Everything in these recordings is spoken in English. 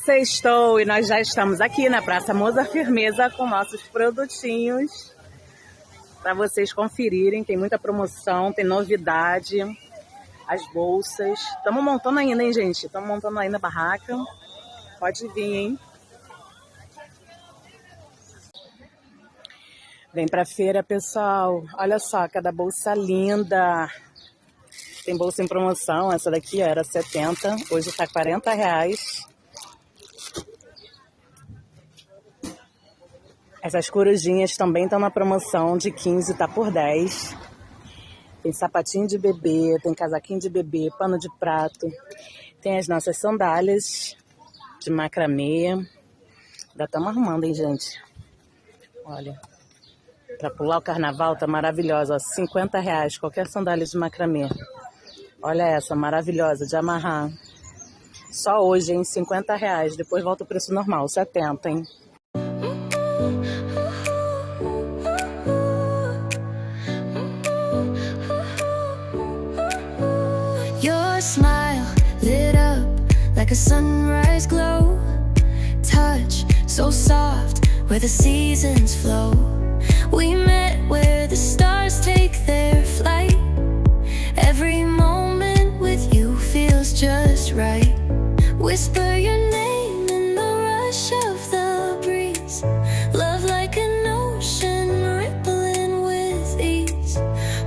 Sextou e nós já estamos aqui na Praça Moza Firmeza com nossos produtinhos para vocês conferirem. Tem muita promoção, tem novidade, as bolsas. Estamos montando ainda, hein, gente? Estamos montando ainda a barraca. Pode vir, hein? Vem pra feira, pessoal. Olha só, cada bolsa linda. Tem bolsa em promoção. Essa daqui ó, era 70, hoje tá R$40. Essas corujinhas também estão na promoção de 15, tá por 10. Tem sapatinho de bebê, tem casaquinho de bebê, pano de prato. Tem as nossas sandálias de macramê. Ainda estamos arrumando, hein, gente? Olha, pra pular o carnaval tá maravilhosa, ó, R$50, qualquer sandália de macramê. Olha essa, maravilhosa, de amarrar. Só hoje, hein, R$50. Depois volta o preço normal, 70, hein? Your smile lit up like a sunrise glow. Touch so soft where the seasons flow. We met where the stars take their flight. Every moment with you feels just right. Whisper your name in the rush of the breeze. Love like an ocean rippling with ease.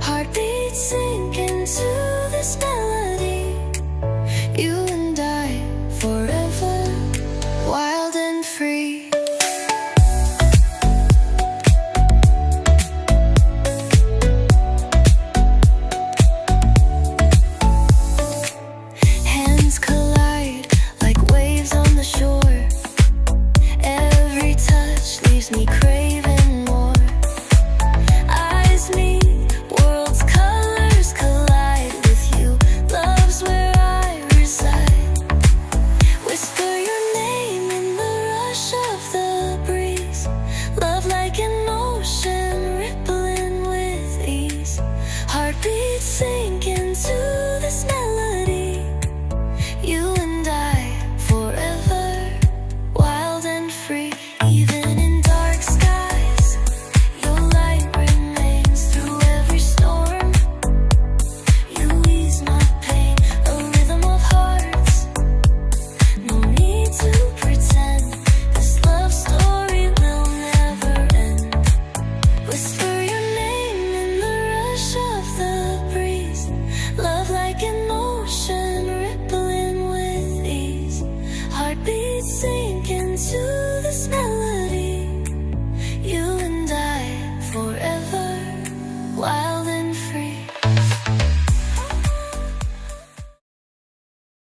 Heartbeats sink into this melody. You and I forever, wild and free. Hands collide like waves on the shore. Every touch leaves me craving more. Eyes meet, worlds' colors collide with you. Love's where I reside. Whisper your name in the rush of the breeze. Love like an ocean rippling with ease. Heartbeats sink into this melody. You and I forever, wild and free. Even in dark skies, your light remains through every storm. You ease my pain, a rhythm of hearts. No need to pretend, this love story will never end. Whisper your name in the rush of the breeze. Love like an ocean rippling with ease. Heartbeats sink into